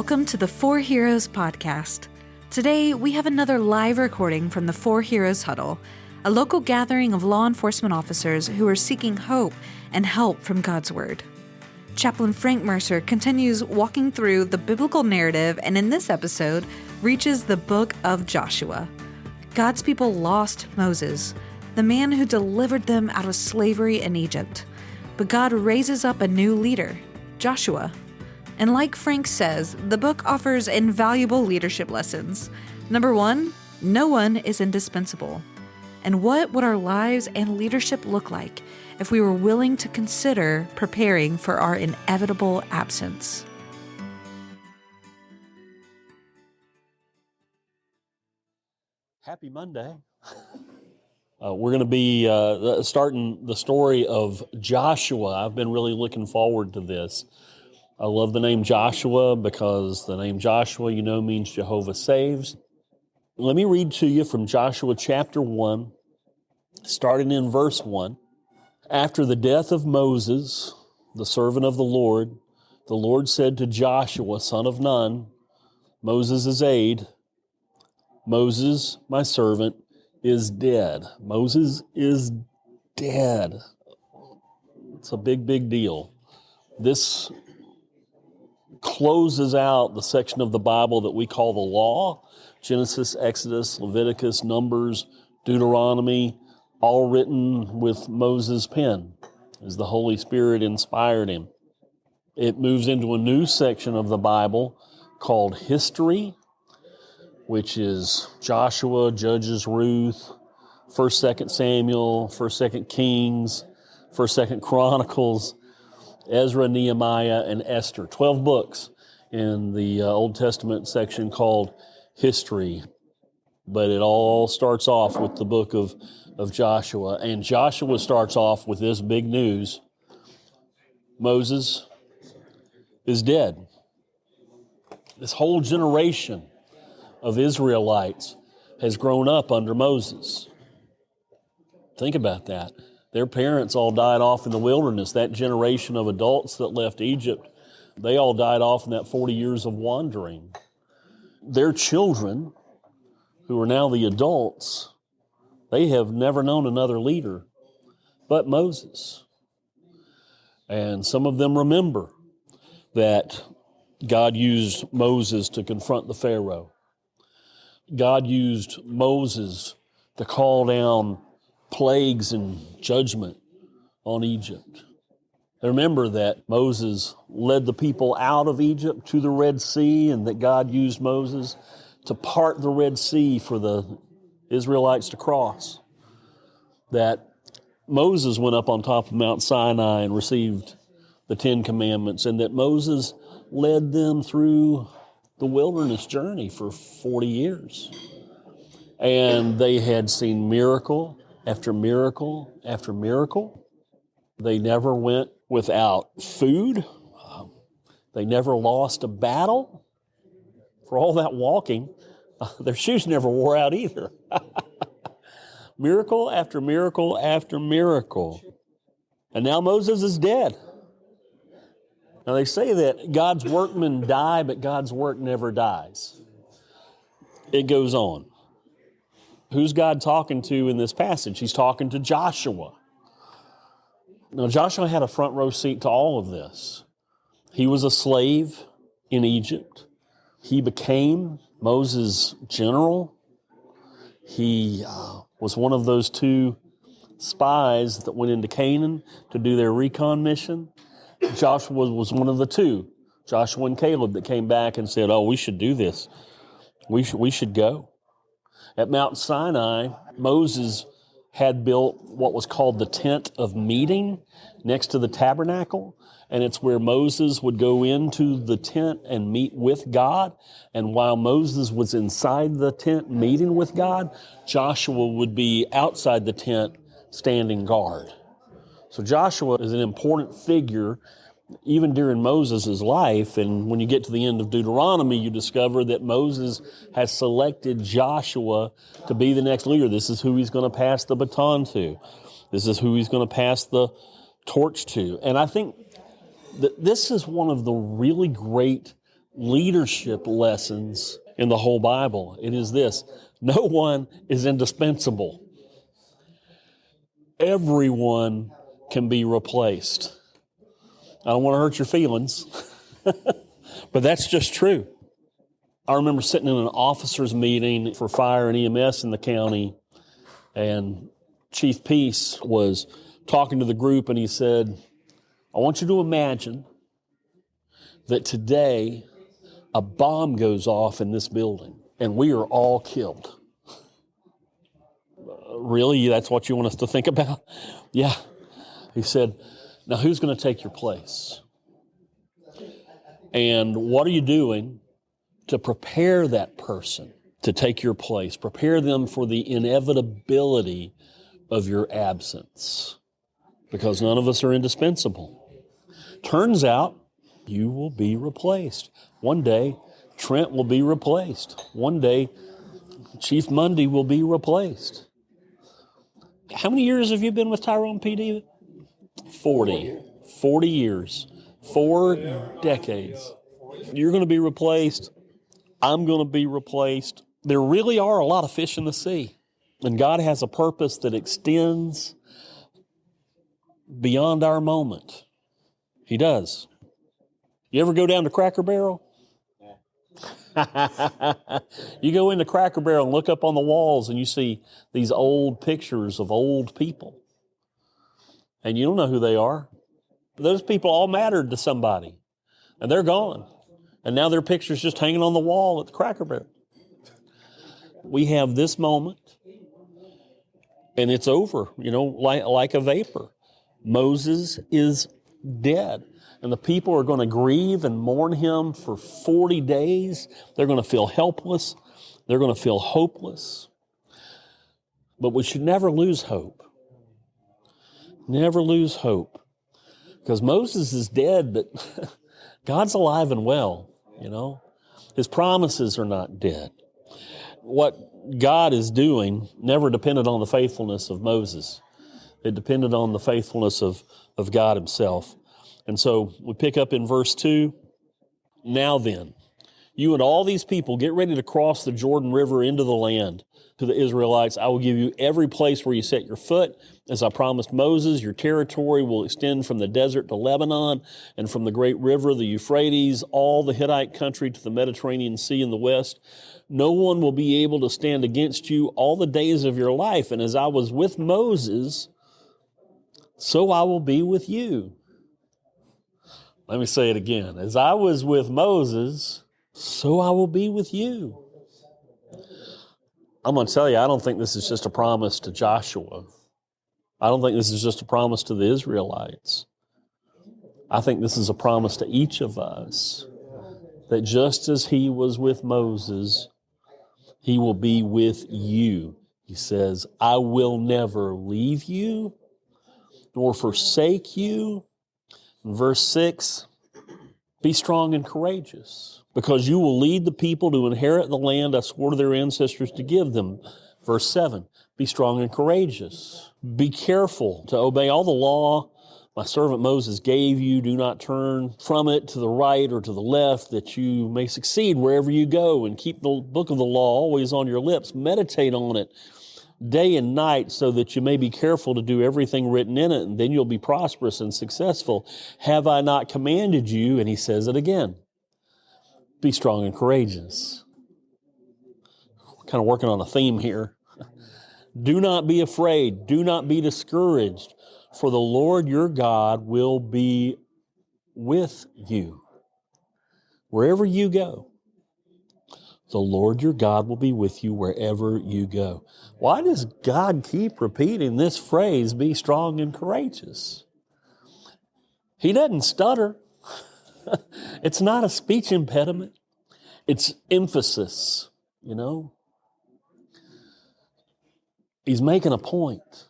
Welcome to the 4Heroes podcast. Today, we have another live recording from the 4Heroes Huddle, a local gathering of law enforcement officers who are seeking hope and help from God's Word. Chaplain Frank Mercer continues walking through the biblical narrative and in this episode reaches the book of Joshua. God's people lost Moses, the man who delivered them out of slavery in Egypt. But God raises up a new leader, Joshua. And like Frank says, the book offers invaluable leadership lessons. Number one, no one is indispensable. And what would our lives and leadership look like if we were willing to consider preparing for our inevitable absence? Happy Monday. We're going to be starting the story of Joshua. I've been really looking forward to this. I love the name Joshua because the name Joshua, means Jehovah saves. Let me read to you from Joshua chapter 1, starting in verse 1. After the death of Moses, the servant of the Lord said to Joshua, son of Nun, Moses' aide, Moses, my servant, is dead. Moses is dead. It's a big, big deal. This closes out the section of the Bible that we call the law. Genesis, Exodus, Leviticus, Numbers, Deuteronomy, all written with Moses' pen as the Holy Spirit inspired him. It moves into a new section of the Bible called history, which is Joshua, Judges, Ruth, 1st, 2nd Samuel, 1st, 2nd Kings, 1st, 2nd Chronicles, Ezra, Nehemiah, and Esther. 12 books in the Old Testament section called history. But it all starts off with the book of Joshua. And Joshua starts off with this big news. Moses is dead. This whole generation of Israelites has grown up under Moses. Think about that. Their parents all died off in the wilderness. That generation of adults that left Egypt, they all died off in that 40 years of wandering. Their children, who are now the adults, they have never known another leader but Moses. And some of them remember that God used Moses to confront the Pharaoh. God used Moses to call down plagues and judgment on Egypt. Remember that Moses led the people out of Egypt to the Red Sea and that God used Moses to part the Red Sea for the Israelites to cross. That Moses went up on top of Mount Sinai and received the 10 Commandments, and that Moses led them through the wilderness journey for 40 years. And they had seen miracle after miracle after miracle. They never went without food. They never lost a battle. For all that walking, their shoes never wore out either. Miracle after miracle after miracle. And now Moses is dead. Now they say that God's workmen die, but God's work never dies. It goes on. Who's God talking to in this passage? He's talking to Joshua. Now, Joshua had a front row seat to all of this. He was a slave in Egypt. He became Moses' general. He was one of those 2 spies that went into Canaan to do their recon mission. Joshua was one of the 2, Joshua and Caleb, that came back and said, we should do this. We should go. At Mount Sinai, Moses had built what was called the tent of meeting next to the tabernacle, and it's where Moses would go into the tent and meet with God. And while Moses was inside the tent meeting with God, Joshua would be outside the tent standing guard. So Joshua is an important figure even during Moses' life. And when you get to the end of Deuteronomy, you discover that Moses has selected Joshua to be the next leader. This is who he's going to pass the baton to. This is who he's going to pass the torch to. And I think that this is one of the really great leadership lessons in the whole Bible. It is this: no one is indispensable. Everyone can be replaced. I don't want to hurt your feelings, but that's just true. I remember sitting in an officers' meeting for fire and EMS in the county, and Chief Peace was talking to the group, and he said, I want you to imagine that today a bomb goes off in this building, and we are all killed. Really? That's what you want us to think about? Yeah. He said, now who's going to take your place? And what are you doing to prepare that person to take your place? Prepare them for the inevitability of your absence, because none of us are indispensable. Turns out you will be replaced. One day, Trent will be replaced. One day, Chief Mundy will be replaced. How many years have you been with Tyrone PD? 40. 40 years. 4 decades. You're going to be replaced. I'm going to be replaced. There really are a lot of fish in the sea. And God has a purpose that extends beyond our moment. He does. You ever go down to Cracker Barrel? You go into Cracker Barrel and look up on the walls and you see these old pictures of old people. And you don't know who they are. Those people all mattered to somebody. And they're gone. And now their picture's just hanging on the wall at the Cracker Barrel. We have this moment, and it's over, like a vapor. Moses is dead. And the people are going to grieve and mourn him for 40 days. They're going to feel helpless. They're going to feel hopeless. But we should never lose hope. Never lose hope. Because Moses is dead, but God's alive and well, His promises are not dead. What God is doing never depended on the faithfulness of Moses. It depended on the faithfulness of God himself. And so we pick up in verse 2. Now then, you and all these people get ready to cross the Jordan River into the land. To the Israelites, I will give you every place where you set your foot. As I promised Moses, your territory will extend from the desert to Lebanon and from the great river, the Euphrates, all the Hittite country to the Mediterranean Sea in the west. No one will be able to stand against you all the days of your life. And as I was with Moses, so I will be with you. Let me say it again. As I was with Moses, so I will be with you. I'm going to tell you, I don't think this is just a promise to Joshua. I don't think this is just a promise to the Israelites. I think this is a promise to each of us, that just as he was with Moses, he will be with you. He says, I will never leave you nor forsake you. In verse 6, be strong and courageous, because you will lead the people to inherit the land I swore to their ancestors to give them. Verse 7, be strong and courageous. Be careful to obey all the law my servant Moses gave you. Do not turn from it to the right or to the left, that you may succeed wherever you go, and keep the book of the law always on your lips. Meditate on it day and night, so that you may be careful to do everything written in it, and then you'll be prosperous and successful. Have I not commanded you? And he says it again. Be strong and courageous. We're kind of working on a theme here. Do not be afraid. Do not be discouraged, for the Lord your God will be with you. Wherever you go, the Lord your God will be with you wherever you go. Why does God keep repeating this phrase, be strong and courageous? He doesn't stutter. It's not a speech impediment. It's emphasis, He's making a point.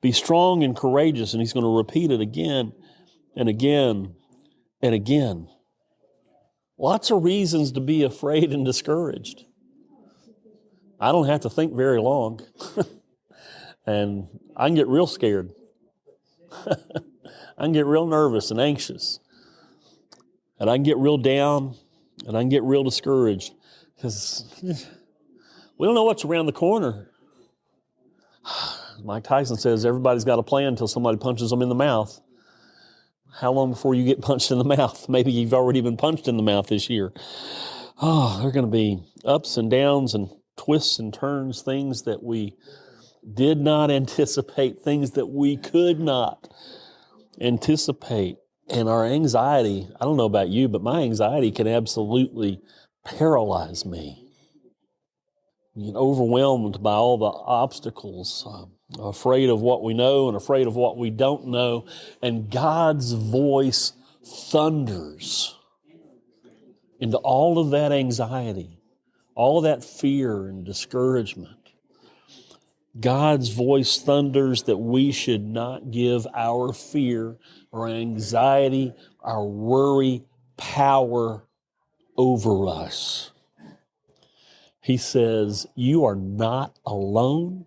Be strong and courageous, and he's going to repeat it again and again and again. Lots of reasons to be afraid and discouraged. I don't have to think very long, and I can get real scared. I can get real nervous and anxious. And I can get real down, and I can get real discouraged because we don't know what's around the corner. Mike Tyson says everybody's got a plan until somebody punches them in the mouth. How long before you get punched in the mouth? Maybe you've already been punched in the mouth this year. Oh, there are going to be ups and downs and twists and turns, things that we did not anticipate, things that we could not anticipate. And our anxiety, I don't know about you, but my anxiety can absolutely paralyze me. You get overwhelmed by all the obstacles, afraid of what we know and afraid of what we don't know. And God's voice thunders into all of that anxiety, all of that fear and discouragement. God's voice thunders that we should not give our fear or anxiety, our worry, power over us. He says, you are not alone.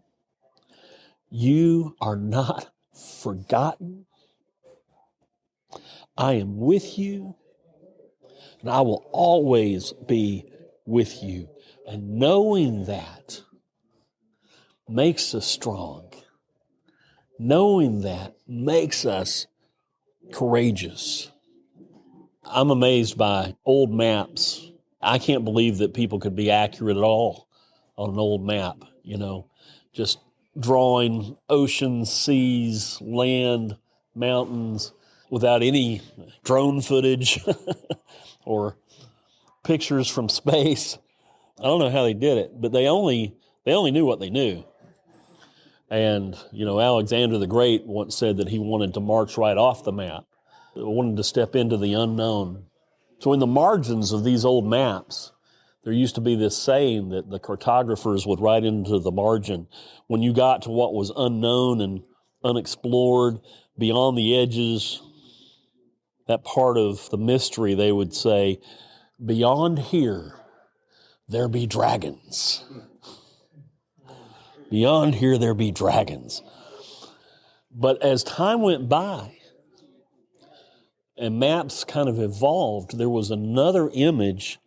You are not forgotten. I am with you, and I will always be with you. And knowing that makes us strong. Knowing that makes us courageous. I'm amazed by old maps. I can't believe that people could be accurate at all on an old map, just drawing oceans, seas, land, mountains without any drone footage or pictures from space. I don't know how they did it, but they only knew what they knew. And, Alexander the Great once said that he wanted to march right off the map, wanted to step into the unknown. So in the margins of these old maps, there used to be this saying that the cartographers would write into the margin. When you got to what was unknown and unexplored, beyond the edges, that part of the mystery, they would say, beyond here, there be dragons. Beyond here, there be dragons. But as time went by and maps kind of evolved, there was another image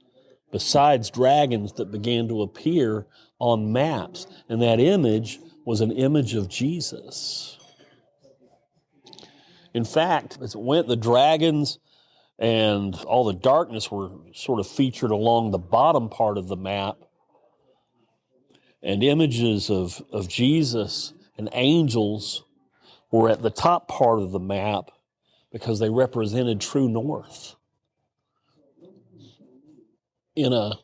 besides dragons that began to appear on maps. And that image was an image of Jesus. In fact, as it went, the dragons and all the darkness were sort of featured along the bottom part of the map. And images of Jesus and angels were at the top part of the map because they represented true north. In a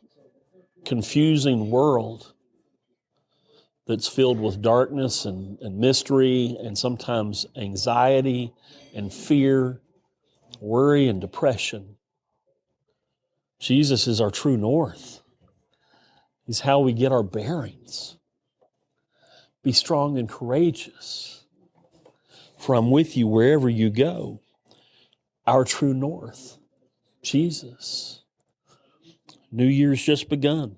confusing world that's filled with darkness and mystery and sometimes anxiety and fear, worry and depression, Jesus is our true north. He's how we get our bearings. Be strong and courageous, for I'm with you wherever you go. Our true north, Jesus. New Year's just begun.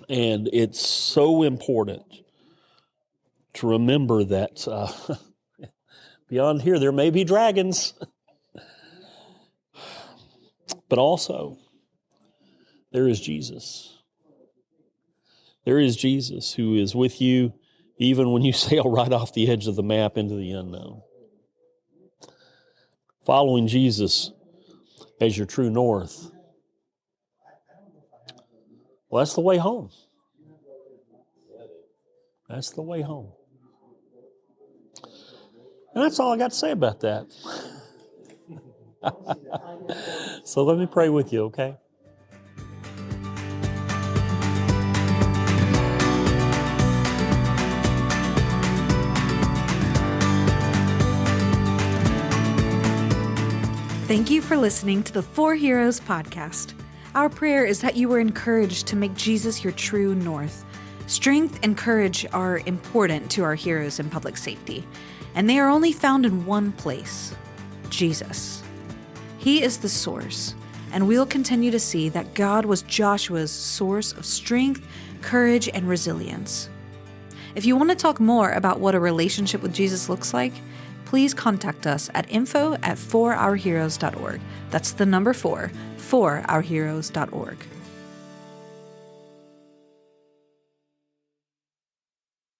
And it's so important to remember that beyond here there may be dragons, but also there is Jesus. There is Jesus who is with you even when you sail right off the edge of the map into the unknown. Following Jesus as your true north, well, that's the way home. That's the way home. And that's all I got to say about that. So let me pray with you, okay? Thank you for listening to the 4Heroes podcast. Our prayer is that you were encouraged to make Jesus your true north. Strength and courage are important to our heroes in public safety, and they are only found in one place, Jesus. He is the source, and we'll continue to see that God was Joshua's source of strength, courage, and resilience. If you want to talk more about what a relationship with Jesus looks like, please contact us at info@4ourheroes.org. That's the number 4, 4ourheroes.org.